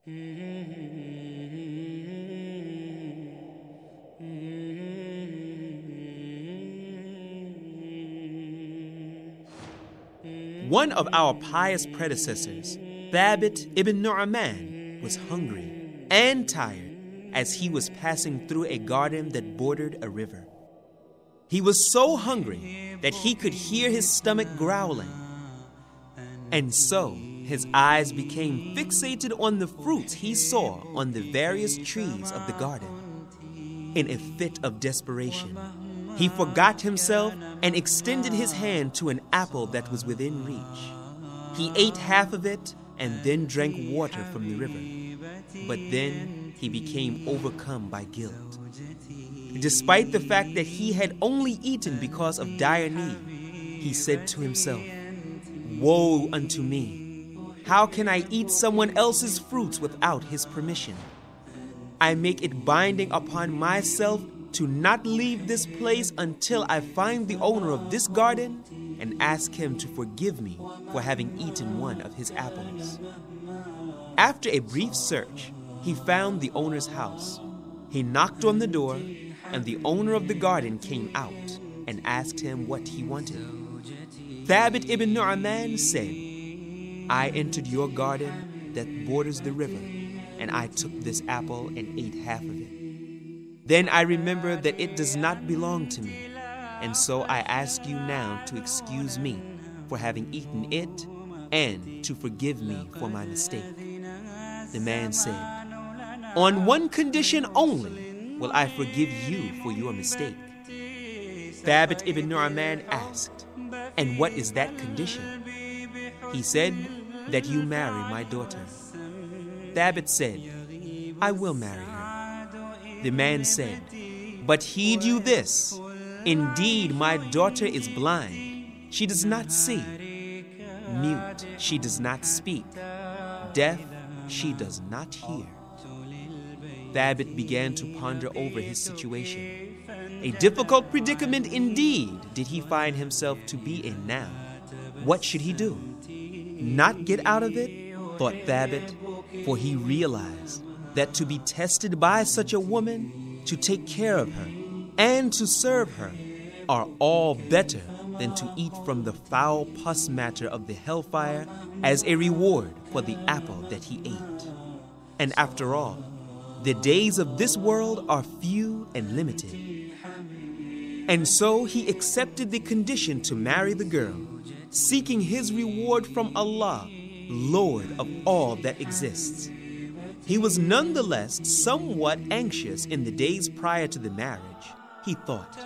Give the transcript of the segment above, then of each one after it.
One of our pious predecessors, Thabit ibn Nu'man, was hungry and tired as he was passing through a garden that bordered a river. He was so hungry that he could hear his stomach growling. And so his eyes became fixated on the fruits he saw on the various trees of the garden. In a fit of desperation, he forgot himself and extended his hand to an apple that was within reach. He ate half of it and then drank water from the river. But then he became overcome by guilt. Despite the fact that he had only eaten because of dire need, he said to himself, "Woe unto me! How can I eat someone else's fruits without his permission? I make it binding upon myself to not leave this place until I find the owner of this garden and ask him to forgive me for having eaten one of his apples." After a brief search, he found the owner's house. He knocked on the door, and the owner of the garden came out and asked him what he wanted. Thabit ibn Nu'man said, "I entered your garden that borders the river, and I took this apple and ate half of it. Then I remembered that it does not belong to me, and so I ask you now to excuse me for having eaten it and to forgive me for my mistake." The man said, "On one condition only will I forgive you for your mistake." Thabit ibn Nu'man asked, "And what is that condition?" He said, "That you marry my daughter." Thabit said, "I will marry her." The man said, "But heed you this, indeed my daughter is blind, she does not see, mute, she does not speak, deaf, she does not hear." Thabit began to ponder over his situation. A difficult predicament indeed did he find himself to be in now. What should he do? Not get out of it, thought Thabit, for he realized that to be tested by such a woman, to take care of her, and to serve her are all better than to eat from the foul pus matter of the hellfire as a reward for the apple that he ate. And after all, the days of this world are few and limited. And so he accepted the condition to marry the girl, seeking his reward from Allah, Lord of all that exists. He was nonetheless somewhat anxious in the days prior to the marriage. He thought,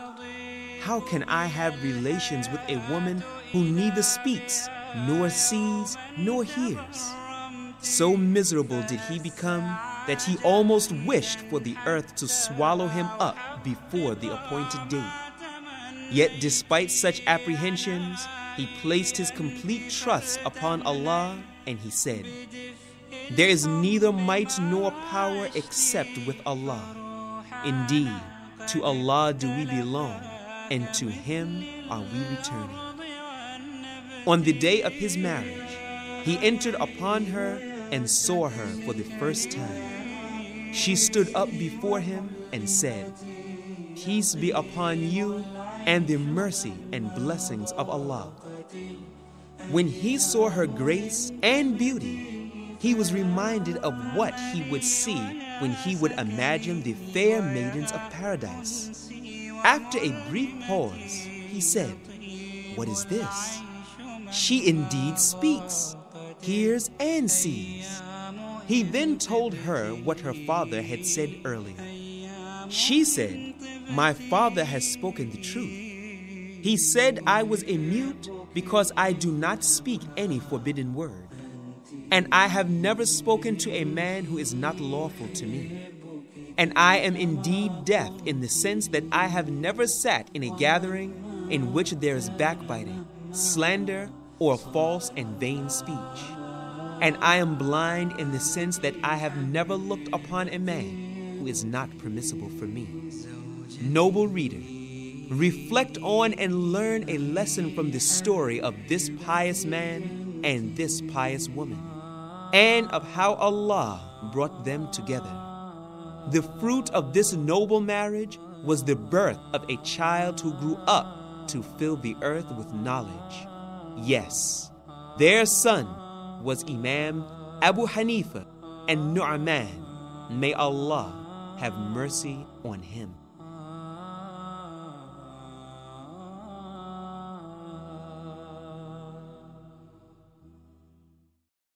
"How can I have relations with a woman who neither speaks, nor sees, nor hears?" So miserable did he become that he almost wished for the earth to swallow him up before the appointed date. Yet despite such apprehensions, he placed his complete trust upon Allah, and he said, "There is neither might nor power except with Allah. Indeed, to Allah do we belong, and to Him are we returning." On the day of his marriage, he entered upon her and saw her for the first time. She stood up before him and said, "Peace be upon you and the mercy and blessings of Allah." When he saw her grace and beauty, he was reminded of what he would see when he would imagine the fair maidens of paradise. After a brief pause, he said, "What is this? She indeed speaks, hears, and sees." He then told her what her father had said earlier. She said, "My father has spoken the truth. He said I was a mute because I do not speak any forbidden word. And I have never spoken to a man who is not lawful to me. And I am indeed deaf in the sense that I have never sat in a gathering in which there is backbiting, slander, or false and vain speech. And I am blind in the sense that I have never looked upon a man who is not permissible for me." Noble reader, reflect on and learn a lesson from the story of this pious man and this pious woman. and of how Allah brought them together. The fruit of this noble marriage was the birth of a child who grew up to fill the earth with knowledge. Yes, their son was Imam Abu Hanifa and Nu'man. May Allah have mercy on him.